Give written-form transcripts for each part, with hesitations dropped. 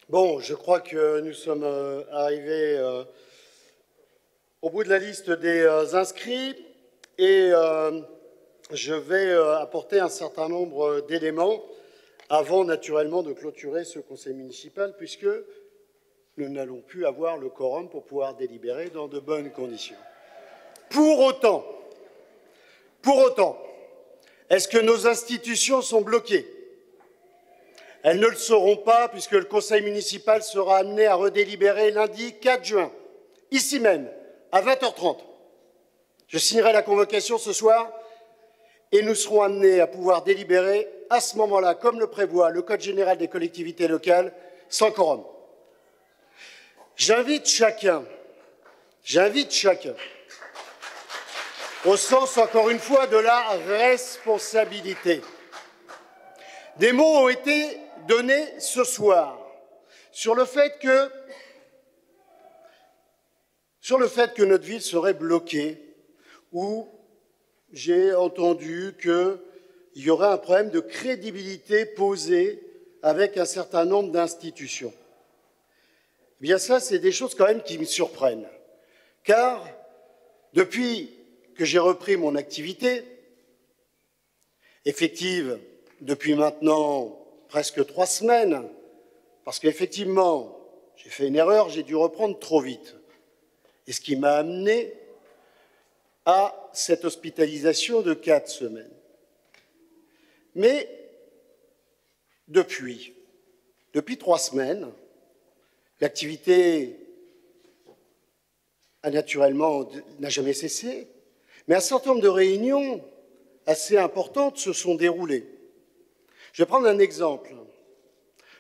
Bon, je crois que nous sommes arrivés au bout de la liste des inscrits et je vais apporter un certain nombre d'éléments avant naturellement de clôturer ce conseil municipal puisque nous n'allons plus avoir le quorum pour pouvoir délibérer dans de bonnes conditions. Pour autant, est-ce que nos institutions sont bloquées ? Elles ne le seront pas puisque le conseil municipal sera amené à redélibérer lundi 4 juin, ici même, à 20h30. Je signerai la convocation ce soir et nous serons amenés à pouvoir délibérer à ce moment-là, comme le prévoit le Code général des collectivités locales, sans quorum. J'invite chacun, au sens, encore une fois, de la responsabilité. Des mots ont été donnés ce soir sur le fait que notre ville serait bloquée, ou j'ai entendu qu'il y aurait un problème de crédibilité posé avec un certain nombre d'institutions. Eh bien ça, c'est des choses quand même qui me surprennent, car depuis que j'ai repris mon activité effective, depuis maintenant presque 3 semaines, parce qu'effectivement, j'ai fait une erreur, j'ai dû reprendre trop vite. Et ce qui m'a amené à cette hospitalisation de 4 semaines. Mais depuis 3 semaines, l'activité n'a jamais cessé, mais un certain nombre de réunions assez importantes se sont déroulées. Je vais prendre un exemple.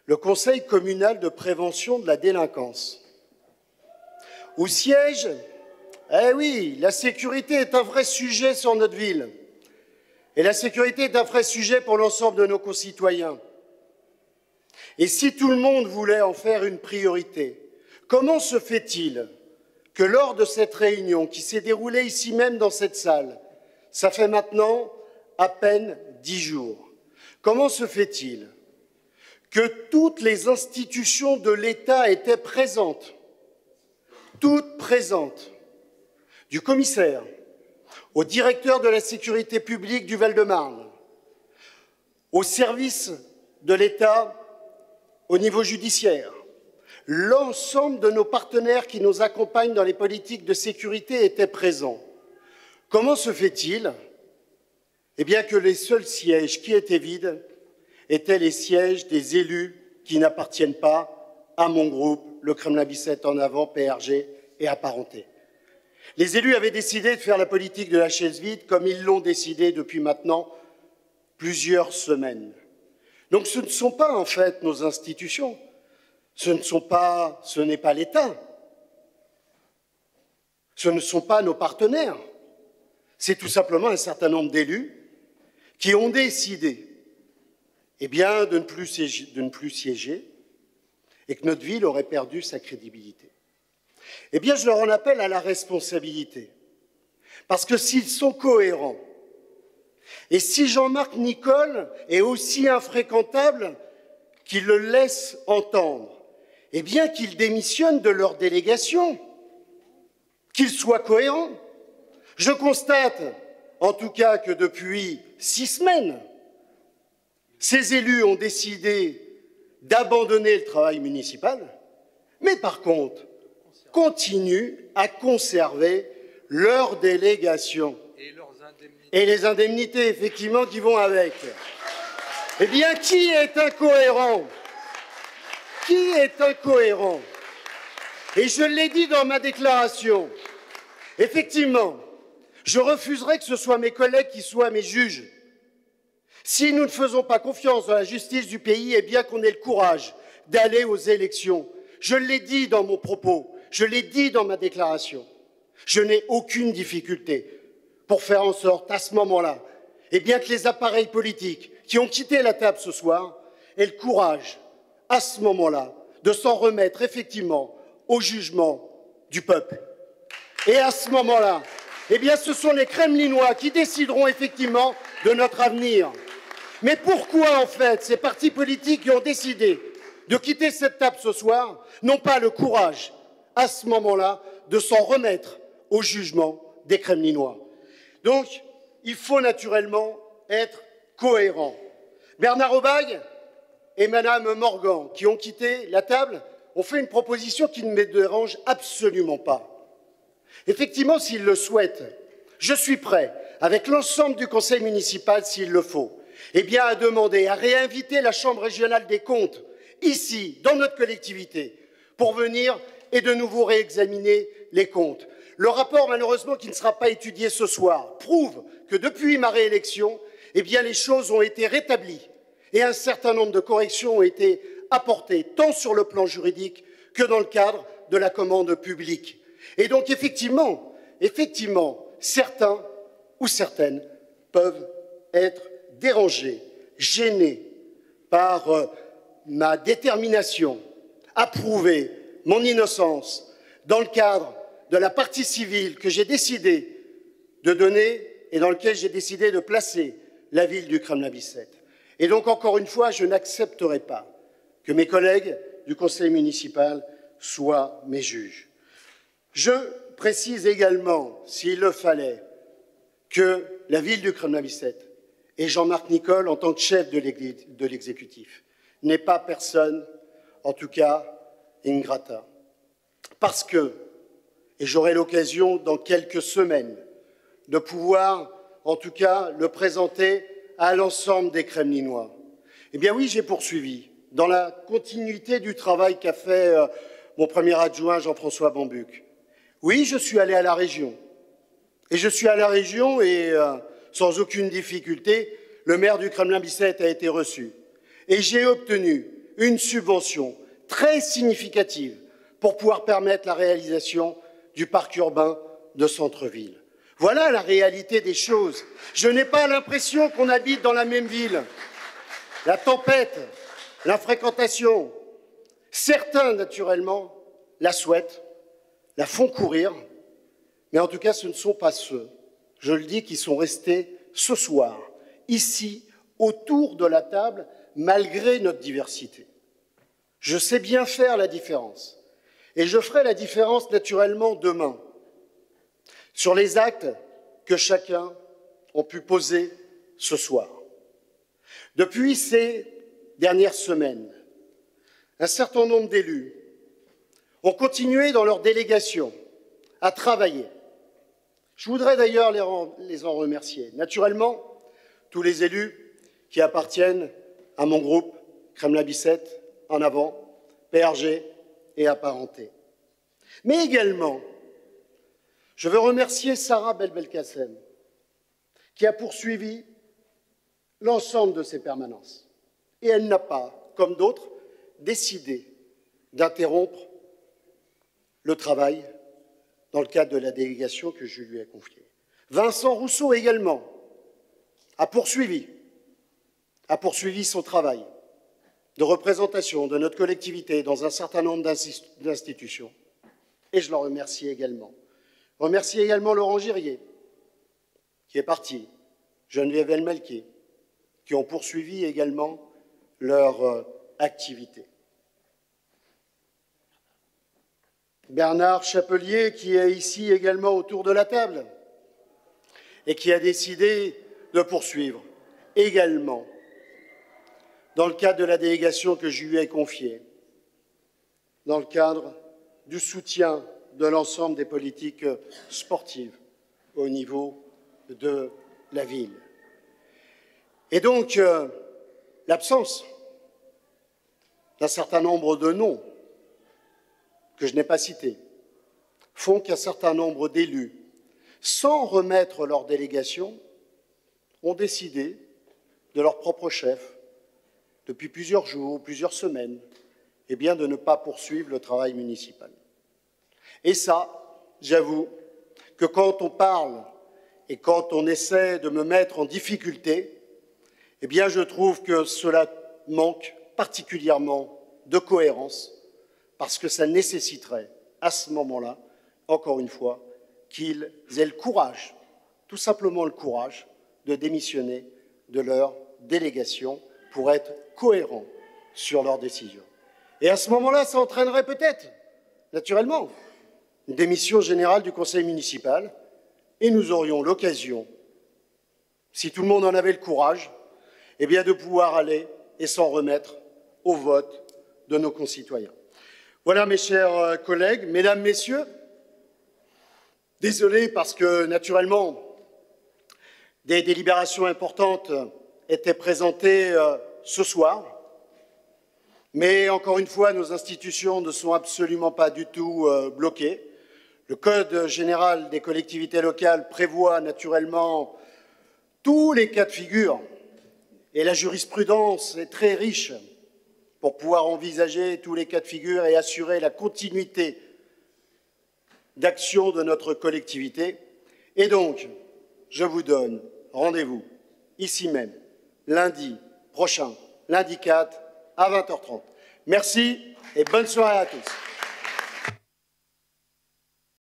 Le Conseil communal de prévention de la délinquance, où siège, eh oui, la sécurité est un vrai sujet sur notre ville. Et la sécurité est un vrai sujet pour l'ensemble de nos concitoyens. Et si tout le monde voulait en faire une priorité, comment se fait-il que lors de cette réunion qui s'est déroulée ici même dans cette salle, ça fait maintenant à peine 10 jours, comment se fait-il que toutes les institutions de l'État étaient présentes, toutes présentes, du commissaire au directeur de la sécurité publique du Val-de-Marne, au service de l'État au niveau judiciaire, l'ensemble de nos partenaires qui nous accompagnent dans les politiques de sécurité étaient présents. Comment se fait-il eh bien que les seuls sièges qui étaient vides étaient les sièges des élus qui n'appartiennent pas à mon groupe, le Kremlin-Bicêtre en avant, PRG et apparentés. Les élus avaient décidé de faire la politique de la chaise vide comme ils l'ont décidé depuis maintenant plusieurs semaines. Donc ce ne sont pas en fait nos institutions, ce n'est pas l'État, ce ne sont pas nos partenaires, c'est tout simplement un certain nombre d'élus qui ont décidé eh bien, de ne plus siéger et que notre ville aurait perdu sa crédibilité. Eh bien, je leur en appelle à la responsabilité. Parce que s'ils sont cohérents, et si Jean-Marc Nicole est aussi infréquentable qu'il le laisse entendre, eh bien qu'ils démissionnent de leur délégation, qu'ils soient cohérents. Je constate, en tout cas, que depuis 6 semaines, ces élus ont décidé d'abandonner le travail municipal, mais par contre, continuent à conserver leur délégation et les indemnités, effectivement, qui vont avec. Eh bien, qui est incohérent? Qui est incohérent? Et je l'ai dit dans ma déclaration, effectivement, je refuserai que ce soit mes collègues qui soient mes juges. Si nous ne faisons pas confiance dans la justice du pays, eh bien qu'on ait le courage d'aller aux élections. Je l'ai dit dans mon propos, je l'ai dit dans ma déclaration. Je n'ai aucune difficulté pour faire en sorte, à ce moment-là, eh bien que les appareils politiques qui ont quitté la table ce soir aient le courage, à ce moment-là, de s'en remettre effectivement au jugement du peuple. Et à ce moment-là, eh bien ce sont les Kremlinois qui décideront effectivement de notre avenir. Mais pourquoi, en fait, ces partis politiques qui ont décidé de quitter cette table ce soir, n'ont pas le courage, à ce moment-là, de s'en remettre au jugement des Kremlinois. Donc, il faut naturellement être cohérent. Bernard Obaille et Madame Morgan, qui ont quitté la table, ont fait une proposition qui ne me dérange absolument pas. Effectivement, s'ils le souhaitent, je suis prêt, avec l'ensemble du conseil municipal, s'il le faut, eh bien, à demander, à réinviter la Chambre régionale des comptes, ici, dans notre collectivité, pour venir et de nouveau réexaminer les comptes. Le rapport, malheureusement, qui ne sera pas étudié ce soir, prouve que depuis ma réélection, eh bien, les choses ont été rétablies et un certain nombre de corrections ont été apportées, tant sur le plan juridique que dans le cadre de la commande publique. Et donc, effectivement, certains ou certaines peuvent être dérangés, gênés par ma détermination à prouver mon innocence dans le cadre de la partie civile que j'ai décidé de donner et dans lequel j'ai décidé de placer la ville du Kremlin-Bicêtre. Et donc, encore une fois, je n'accepterai pas que mes collègues du conseil municipal soient mes juges. Je précise également, s'il le fallait, que la ville du Kremlin-Bicêtre et Jean-Marc Nicole, en tant que chef de l'exécutif, n'est pas personne, en tout cas, ingrata. Parce que, et j'aurai l'occasion dans quelques semaines de pouvoir, en tout cas, le présenter à l'ensemble des Kremlinois. Eh bien oui, j'ai poursuivi, dans la continuité du travail qu'a fait mon premier adjoint Jean-François Bambuc. Oui, je suis allé à la région. Et je suis à la région et, sans aucune difficulté, le maire du Kremlin-Bicêtre a été reçu. Et j'ai obtenu une subvention très significative pour pouvoir permettre la réalisation du parc urbain de centre-ville. Voilà la réalité des choses. Je n'ai pas l'impression qu'on habite dans la même ville. La tempête, la fréquentation, certains, naturellement, la souhaitent, la font courir, mais en tout cas, ce ne sont pas ceux, je le dis, qui sont restés ce soir, ici, autour de la table, malgré notre diversité. Je sais bien faire la différence. Et je ferai la différence, naturellement, demain, sur les actes que chacun a pu poser ce soir. Depuis ces dernières semaines, un certain nombre d'élus ont continué dans leur délégation à travailler. Je voudrais d'ailleurs les en remercier. Naturellement, tous les élus qui appartiennent à mon groupe Kremlin-Bicêtre, En Avant, PRG et apparentés. Mais également, je veux remercier Sarah Belbelkacem, qui a poursuivi l'ensemble de ses permanences. Et elle n'a pas, comme d'autres, décidé d'interrompre le travail dans le cadre de la délégation que je lui ai confiée. Vincent Rousseau également a poursuivi son travail de représentation de notre collectivité dans un certain nombre d'institutions. Et je l'en remercie également. Je remercie également Laurent Girier, qui est parti, Geneviève Elmelki, qui ont poursuivi également leur activité. Bernard Chapelier, qui est ici également autour de la table et qui a décidé de poursuivre également dans le cadre de la délégation que je lui ai confiée, dans le cadre du soutien de l'ensemble des politiques sportives au niveau de la ville. Et donc, l'absence d'un certain nombre de noms que je n'ai pas cités font qu'un certain nombre d'élus, sans remettre leur délégation, ont décidé de leur propre chef, depuis plusieurs jours, plusieurs semaines, eh bien, de ne pas poursuivre le travail municipal. Et ça, j'avoue que quand on parle et quand on essaie de me mettre en difficulté, eh bien, je trouve que cela manque particulièrement de cohérence, parce que ça nécessiterait, à ce moment-là, encore une fois, qu'ils aient le courage, tout simplement le courage, de démissionner de leur délégation pour être cohérents sur leurs décisions. Et à ce moment-là, ça entraînerait peut-être, naturellement, une démission générale du conseil municipal, et nous aurions l'occasion, si tout le monde en avait le courage, eh bien de pouvoir aller et s'en remettre au vote de nos concitoyens. Voilà, mes chers collègues, mesdames, messieurs, désolé parce que, naturellement, des délibérations importantes étaient présentées ce soir, mais encore une fois, nos institutions ne sont absolument pas du tout bloquées. Le Code général des collectivités locales prévoit naturellement tous les cas de figure et la jurisprudence est très riche pour pouvoir envisager tous les cas de figure et assurer la continuité d'action de notre collectivité. Et donc, je vous donne rendez-vous ici même, lundi prochain, lundi 4, à 20h30. Merci et bonne soirée à tous.